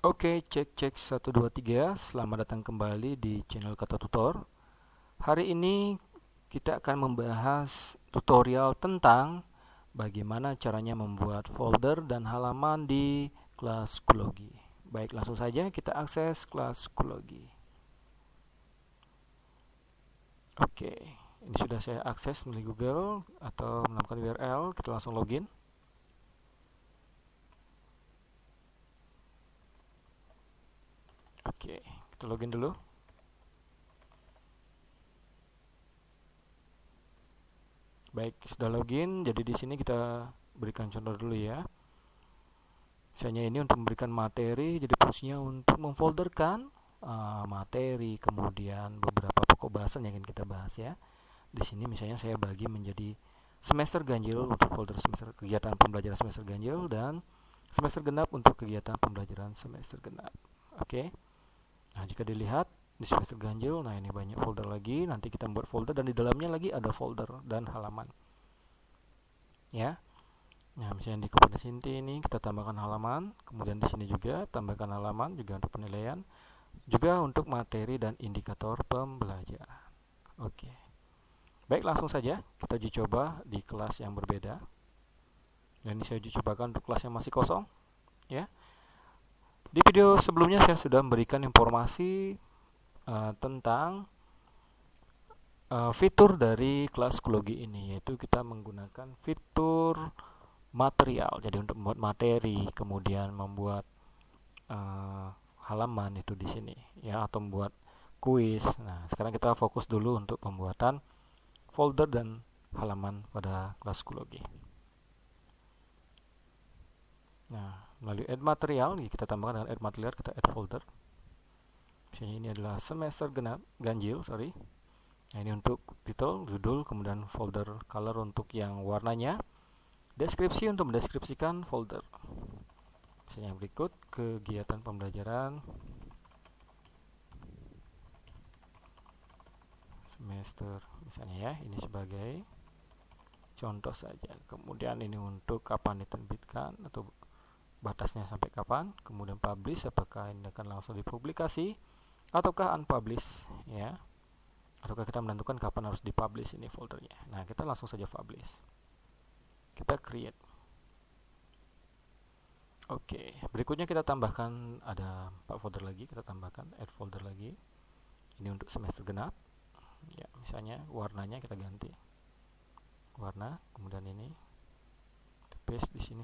Oke, cek 1 2 3. Selamat datang kembali di channel Kata Tutor. Hari ini kita akan membahas tutorial tentang bagaimana caranya membuat folder dan halaman di kelas Schoology. Baik, langsung saja kita akses kelas Schoology. Oke, ini sudah saya akses melalui Google atau menambahkan URL. Kita langsung login. Oke, kita login dulu. Baik, sudah login. Jadi di sini kita berikan contoh dulu ya. Misalnya ini untuk memberikan materi, jadi fungsinya untuk memfolderkan materi, kemudian beberapa pokok bahasan yang ingin kita bahas ya. Di sini misalnya saya bagi menjadi semester ganjil untuk folder semester kegiatan pembelajaran semester ganjil dan semester genap untuk kegiatan pembelajaran semester genap. Oke. Nah, jika dilihat di semester ganjil, nah ini banyak folder lagi. Nanti kita membuat folder dan di dalamnya lagi ada folder dan halaman. Ya. Nah, misalnya di kompetensi inti ini kita tambahkan halaman, kemudian di sini juga tambahkan halaman juga untuk penilaian, juga untuk materi dan indikator pembelajaran. Oke. Baik, langsung saja kita uji coba di kelas yang berbeda. Dan ini saya uji cobakan untuk kelas yang masih kosong, ya. Di video sebelumnya saya sudah memberikan informasi tentang fitur dari kelas Schoology ini, yaitu kita menggunakan fitur material. Jadi untuk membuat materi, kemudian membuat halaman itu di sini, ya, atau membuat kuis. Nah, sekarang kita fokus dulu untuk pembuatan folder dan halaman pada kelas Schoology. Nah, melalui add material, kita tambahkan dengan add material, kita add folder. Misalnya ini adalah semester ganjil. Nah, ini untuk title, judul, kemudian folder color untuk yang warnanya, deskripsi untuk mendeskripsikan folder. Misalnya berikut kegiatan pembelajaran semester, misalnya ya, ini sebagai contoh saja. Kemudian ini untuk kapan diterbitkan atau batasnya sampai kapan, kemudian publish, apakah ini akan langsung dipublikasi ataukah unpublish, ya, ataukah kita menentukan kapan harus dipublish ini foldernya. Nah, kita langsung saja publish, kita create. Oke, berikutnya kita tambahkan ada 4 folder lagi, kita tambahkan add folder lagi. Ini untuk semester genap, ya, misalnya warnanya kita ganti warna, kemudian ini paste di sini,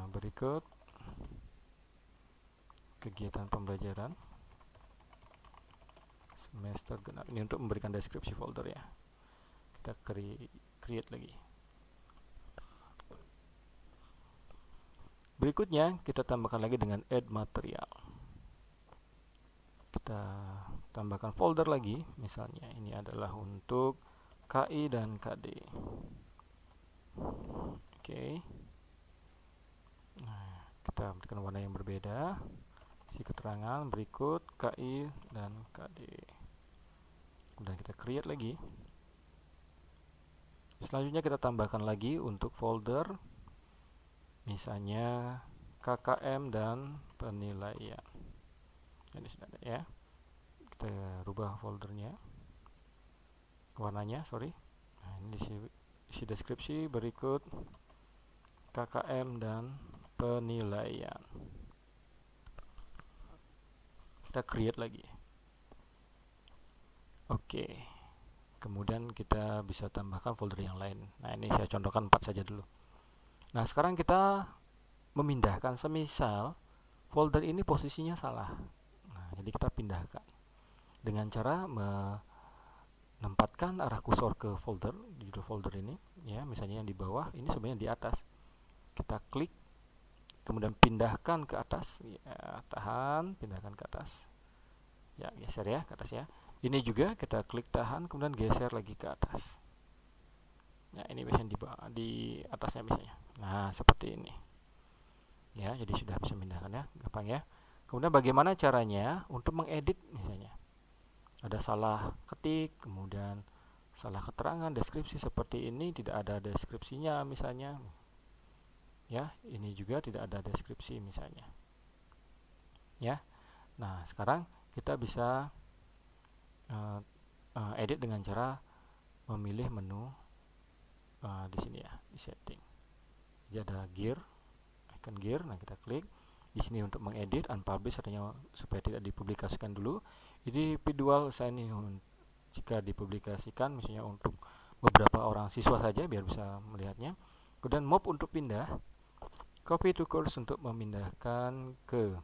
berikut kegiatan pembelajaran semester genap, ini untuk memberikan deskripsi folder ya. Kita create lagi. Berikutnya kita tambahkan lagi dengan add material. Kita tambahkan folder lagi, misalnya ini adalah untuk KI dan KD. Oke. Nah, kita berikan warna yang berbeda. Isi keterangan berikut KI dan KD. Kemudian kita create lagi. Selanjutnya kita tambahkan lagi untuk folder, misalnya KKM dan penilaian. Ini sudah ada ya. Kita rubah foldernya, warnanya, Nah, ini isi deskripsi berikut KKM dan penilaian. Kita create lagi. Oke. Kemudian kita bisa tambahkan folder yang lain. Nah, ini saya contohkan 4 saja dulu. Nah, sekarang kita memindahkan, semisal folder ini posisinya salah. Nah, jadi kita pindahkan dengan cara menempatkan arah kursor ke folder, judul folder ini, ya, misalnya yang di bawah, ini sebenarnya di atas. Kita klik, kemudian pindahkan ke atas, ya, tahan, pindahkan ke atas. Ya, geser ya ke atas ya. Ini juga kita klik, tahan, kemudian geser lagi ke atas. Nah, ini biasanya di atasnya biasanya. Nah, seperti ini. Ya, jadi sudah bisa memindahkan ya, gampang ya. Kemudian bagaimana caranya untuk mengedit, misalnya ada salah ketik, kemudian salah keterangan, deskripsi seperti ini tidak ada deskripsinya misalnya. Ya, ini juga tidak ada deskripsi misalnya. Ya. Nah, sekarang kita bisa edit dengan cara memilih menu di sini ya, di setting. Jadi ada gear, icon gear. Nah, kita klik di sini untuk mengedit, unpublish artinya supaya tidak dipublikasikan dulu. Ini visual signing jika dipublikasikan misalnya untuk beberapa orang siswa saja biar bisa melihatnya. Kemudian move untuk pindah, copy to course untuk memindahkan ke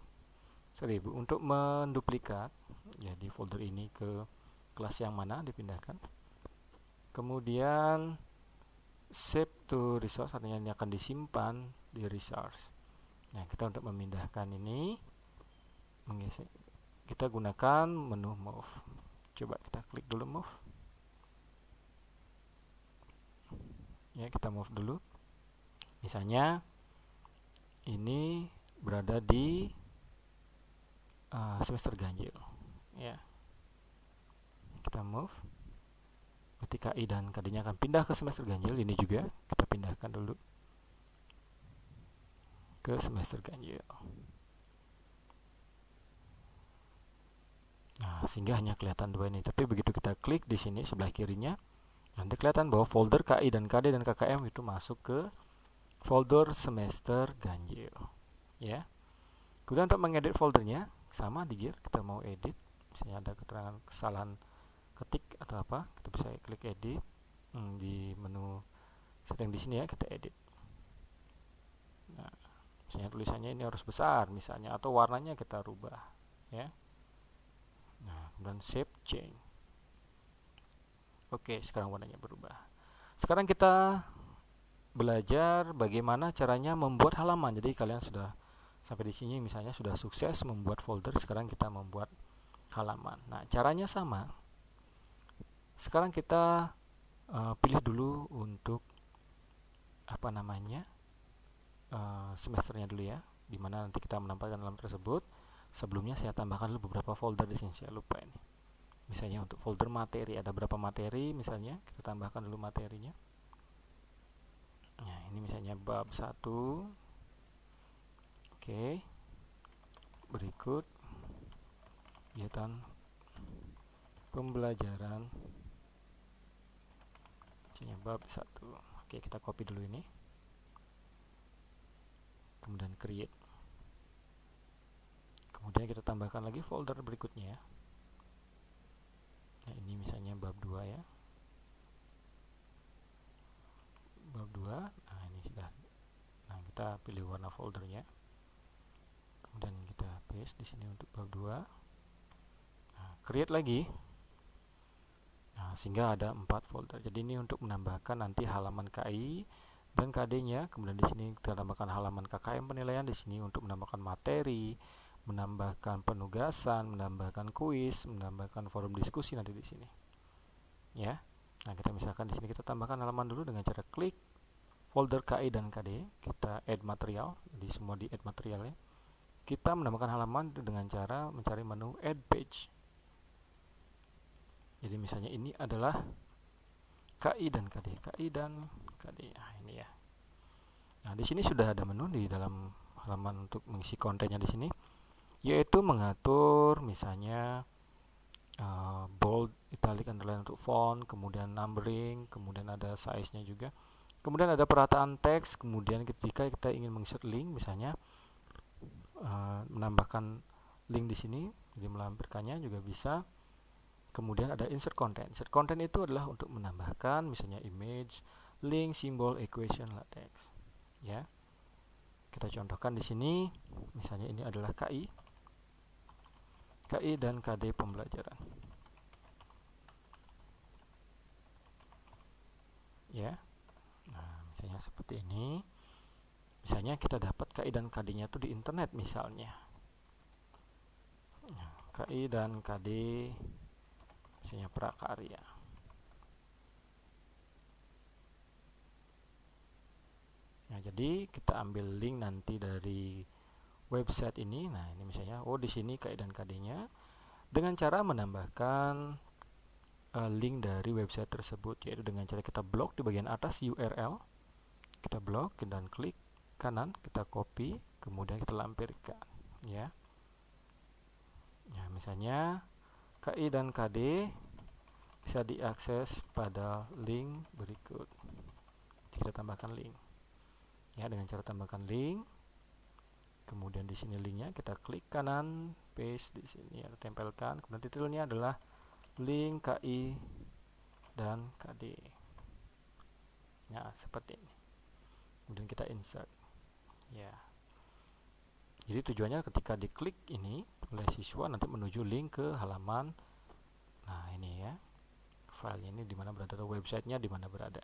untuk menduplikat ya di folder ini ke kelas yang mana dipindahkan. Kemudian save to resource artinya ini akan disimpan di resource. Nah, kita untuk memindahkan ini kita gunakan menu move. Coba kita klik dulu move. Ya, kita move dulu. Misalnya ini berada di semester ganjil. Ya. Kita move. Berarti KI dan KD-nya akan pindah ke semester ganjil. Ini juga kita pindahkan dulu ke semester ganjil. Nah, sehingga hanya kelihatan dua ini. Tapi begitu kita klik di sini sebelah kirinya, nanti kelihatan bahwa folder KI dan KD dan KKM itu masuk ke folder semester ganjil. Ya. Kemudian untuk mengedit foldernya sama di gear, kita mau edit, misalnya ada keterangan kesalahan ketik atau apa, kita bisa klik edit di menu setting di sini ya, kita edit. Nah, misalnya tulisannya ini harus besar misalnya, atau warnanya kita rubah ya. Nah, kemudian save change. Oke, sekarang warnanya berubah. Sekarang kita belajar bagaimana caranya membuat halaman. Jadi kalian sudah sampai di sini misalnya sudah sukses membuat folder, sekarang kita membuat halaman. Nah, caranya sama. Sekarang kita pilih dulu untuk semesternya dulu ya, dimana nanti kita menambahkan dalam tersebut. Sebelumnya saya tambahkan dulu beberapa folder di sini, saya lupa ini. Misalnya untuk folder materi, ada berapa materi misalnya, kita tambahkan dulu materinya. Nah, ini misalnya bab 1. Oke. Berikut kegiatan pembelajaran misalnya bab 1. Oke, kita copy dulu ini. Kemudian create. Kemudian kita tambahkan lagi folder berikutnya ya. Nah, ini misalnya bab 2 ya. Bab 2. Nah, ini sudah. Nah, kita pilih warna foldernya. Kemudian kita paste di sini untuk bab 2. Nah, create lagi. Nah, sehingga ada 4 folder. Jadi ini untuk menambahkan nanti halaman KI dan KD-nya. Kemudian di sini kita tambahkan halaman KKM penilaian, di sini untuk menambahkan materi, menambahkan penugasan, menambahkan kuis, menambahkan forum diskusi nanti di sini. Ya. Nah, kita misalkan di sini kita tambahkan halaman dulu dengan cara klik folder KI dan KD, kita add material, di semua di add material ya. Kita menambahkan halaman dengan cara mencari menu add page. Jadi misalnya ini adalah KI dan KD, KI dan KD. Nah, ini ya. Nah, di sini sudah ada menu di dalam halaman untuk mengisi kontennya di sini, yaitu mengatur misalnya bold, italic, underline untuk font, kemudian numbering, kemudian ada size-nya juga. Kemudian ada perataan teks, kemudian ketika kita ingin menginsert link misalnya menambahkan link di sini, jadi melampirkannya juga bisa. Kemudian ada insert content. Insert content itu adalah untuk menambahkan misalnya image, link, simbol, equation, latex. Ya. Kita contohkan di sini, misalnya ini adalah KI dan KD pembelajaran. Ya. Nah, misalnya seperti ini. Misalnya kita dapat KI dan KD-nya itu di internet misalnya. KI dan KD misalnya prakarya. Nah, jadi kita ambil link nanti dari website ini. Nah, ini misalnya di sini KI dan KD-nya dengan cara menambahkan link dari website tersebut, yaitu dengan cara kita blok di bagian atas URL. Kita blok dan klik kanan, kita copy, kemudian kita lampirkan, ya. Ya, misalnya KI dan KD bisa diakses pada link berikut. Kita tambahkan link, ya, dengan cara tambahkan link. Kemudian di sini linknya kita klik kanan, paste di sini, ya, tempelkan. Kemudian detailnya adalah link KI dan KD. Nah, seperti ini. Kemudian kita insert, ya. Jadi tujuannya ketika diklik ini oleh siswa nanti menuju link ke halaman. Nah, ini ya, filenya ini di mana berada, atau websitenya di mana berada.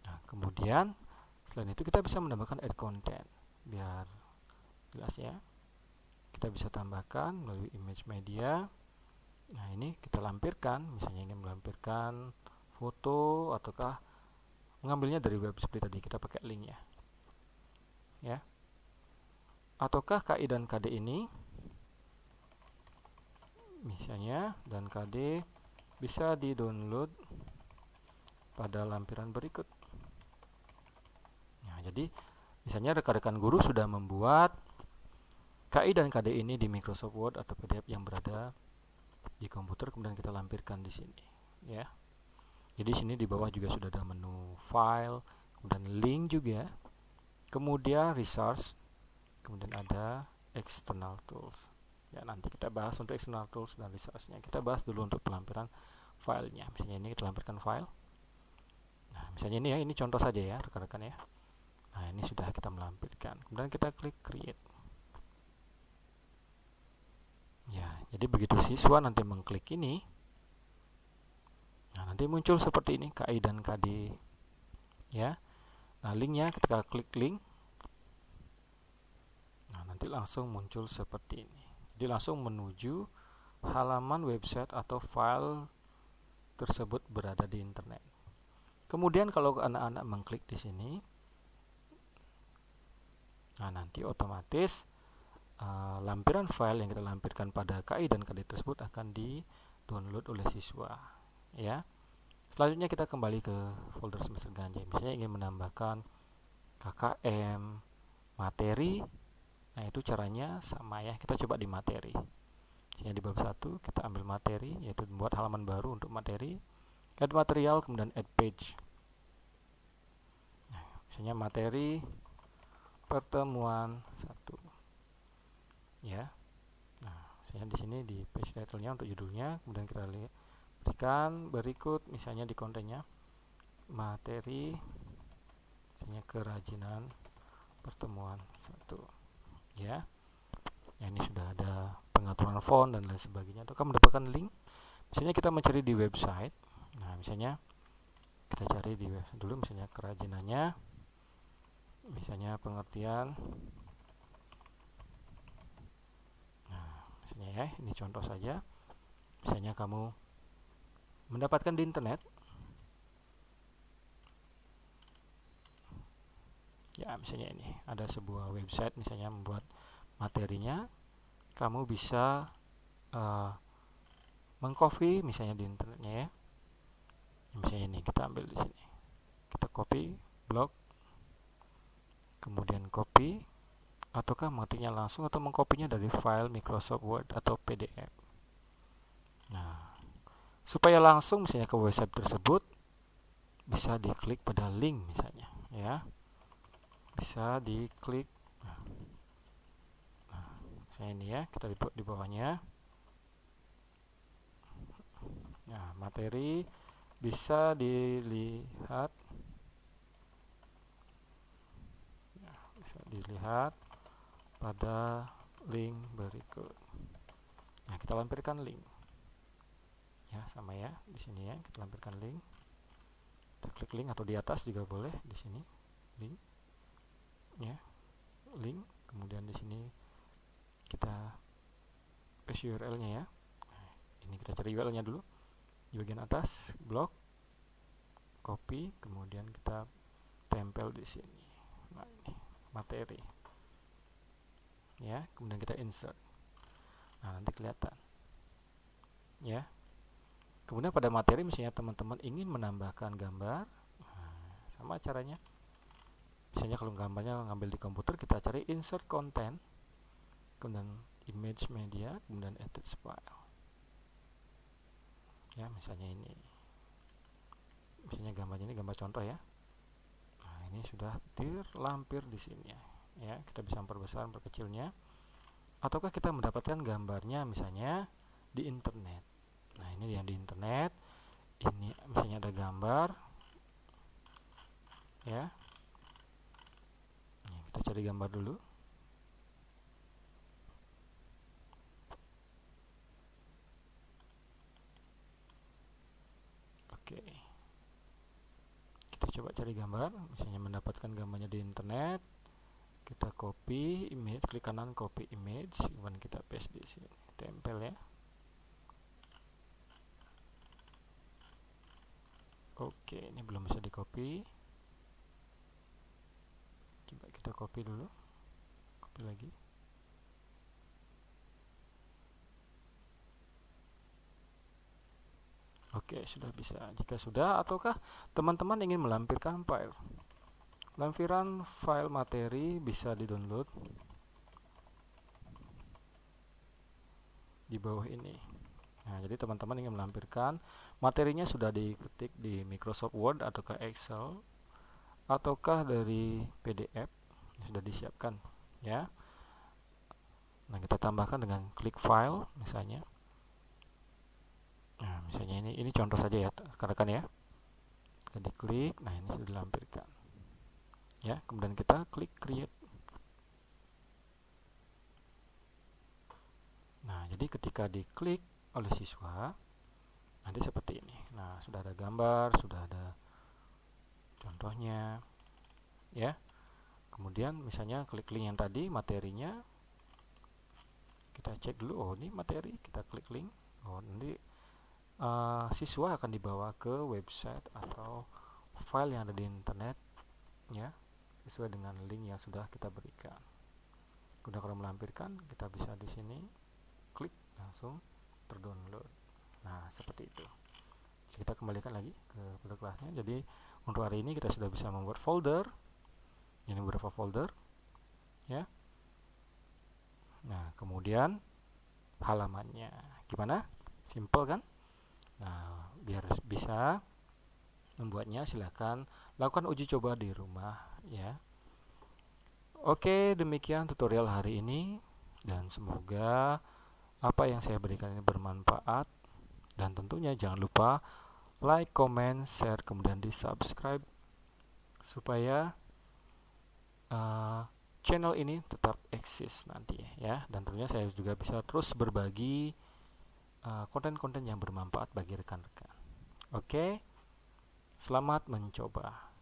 Nah, kemudian selain itu kita bisa menambahkan add content biar jelas, ya. Kita bisa tambahkan melalui image media. Nah, ini kita lampirkan, misalnya ingin melampirkan foto ataukah mengambilnya dari web seperti tadi, kita pakai linknya, ya. Ataukah KI dan KD ini, misalnya, dan KD bisa di-download pada lampiran berikut. Nah, jadi misalnya rekan-rekan guru sudah membuat KI dan KD ini di Microsoft Word atau PDF yang berada di komputer, kemudian kita lampirkan di sini, ya. Jadi sini di bawah juga sudah ada menu file, kemudian link juga, kemudian resource, kemudian ada external tools. Ya, nanti kita bahas untuk external tools dan resource-nya. Kita bahas dulu untuk pelampiran filenya. Misalnya ini kita lampirkan file. Nah, misalnya ini ya, ini contoh saja ya, rekan-rekan ya. Nah, ini sudah kita melampirkan. Kemudian kita klik create. Ya, jadi begitu siswa nanti mengklik ini, nah, nanti muncul seperti ini KI dan KD, ya. Nah, linknya ketika klik link, nah, nanti langsung muncul seperti ini. Jadi langsung menuju halaman website atau file tersebut berada di internet. Kemudian kalau anak-anak mengklik di sini, nah, nanti otomatis lampiran file yang kita lampirkan pada KI dan KD tersebut akan di-download oleh siswa, ya. Selanjutnya kita kembali ke folder semester Ganjai. Misalnya ingin menambahkan KKM, materi. Nah, itu caranya sama ya. Kita coba di materi. Misalnya di bab 1 kita ambil materi, yaitu membuat halaman baru untuk materi. Add material, kemudian add page. Nah, misalnya materi pertemuan 1. Ya. Nah, misalnya di sini di page title-nya untuk judulnya, kemudian kita berikan berikut misalnya di kontennya materi, misalnya kerajinan pertemuan 1, ya. Nah, ini sudah ada pengaturan font dan lain sebagainya. Atau mendapatkan link, misalnya kita mencari di website. Nah, misalnya kita cari di website dulu, misalnya kerajinannya, misalnya pengertian. Nah, misalnya ya, ini contoh saja. Misalnya kamu mendapatkan di internet, ya, misalnya ini ada sebuah website, misalnya membuat materinya, kamu bisa mengcopy misalnya di internetnya, ya. Misalnya ini kita ambil di sini, kita copy blog, kemudian copy, ataukah mengetiknya langsung atau mengkopinya dari file Microsoft Word atau PDF. Nah, supaya langsung misalnya ke website tersebut, bisa diklik pada link misalnya, ya. Bisa diklik. Nah, misalnya ini ya, kita di bawahnya. Nah, materi bisa dilihat. Nah, bisa dilihat pada link berikut. Nah, kita lampirkan link. Ya, sama ya, di sini ya, kita lampirkan link. Kita klik link atau di atas juga boleh, di sini link. Ya, link, kemudian di sini kita paste URL-nya ya. Nah, ini kita cari URL-nya dulu. Di bagian atas, blog, copy, kemudian kita tempel di sini. Nah, ini materi. Ya, kemudian kita insert. Nah, nanti kelihatan. Ya. Kemudian pada materi misalnya teman-teman ingin menambahkan gambar, nah, sama caranya. Misalnya kalau gambarnya ngambil di komputer, kita cari insert content, kemudian image media, kemudian edit file. Ya, misalnya ini. Misalnya gambarnya ini gambar contoh ya. Nah, ini sudah terlampir di sini ya. Ya, kita bisa memperbesar, memperkecilnya. Ataukah kita mendapatkan gambarnya misalnya di internet. Nah, ini yang di internet. Ini misalnya ada gambar ya. Nih, kita cari gambar dulu. Oke, kita coba cari gambar, misalnya mendapatkan gambarnya di internet. Kita copy image, klik kanan copy image, kemudian kita paste di sini, tempel ya. Oke, ini belum bisa di copy. Coba kita copy dulu, copy lagi. Oke, sudah bisa. Jika sudah, ataukah teman-teman ingin melampirkan file? Lampiran file materi bisa di-download di bawah ini. Nah, jadi teman-teman ingin melampirkan materinya sudah diketik di Microsoft Word ataukah Excel ataukah dari PDF sudah disiapkan ya. Nah, kita tambahkan dengan klik file misalnya. Nah, misalnya ini contoh saja ya, rekan-rekan ya. Kita diklik, nah ini sudah dilampirkan. Ya, kemudian kita klik create. Nah, jadi ketika diklik oleh siswa nanti seperti ini. Nah, sudah ada gambar, sudah ada contohnya ya. Kemudian misalnya klik link yang tadi materinya, kita cek dulu, oh ini materi, kita klik link, oh nanti siswa akan dibawa ke website atau file yang ada di internet ya, sesuai dengan link yang sudah kita berikan. Kemudian kalau melampirkan, kita bisa di sini klik langsung terdownload. Nah, seperti itu. Kita kembalikan lagi ke pada kelasnya. Jadi untuk hari ini kita sudah bisa membuat folder. Ini beberapa folder ya. Nah, kemudian halamannya gimana? Simple kan? Nah, biar bisa membuatnya, silakan lakukan uji coba di rumah ya. Oke, demikian tutorial hari ini dan semoga apa yang saya berikan ini bermanfaat, dan tentunya jangan lupa like, comment, share, kemudian di subscribe supaya channel ini tetap eksis nanti ya. Dan tentunya saya juga bisa terus berbagi konten-konten yang bermanfaat bagi rekan-rekan. Oke, selamat mencoba.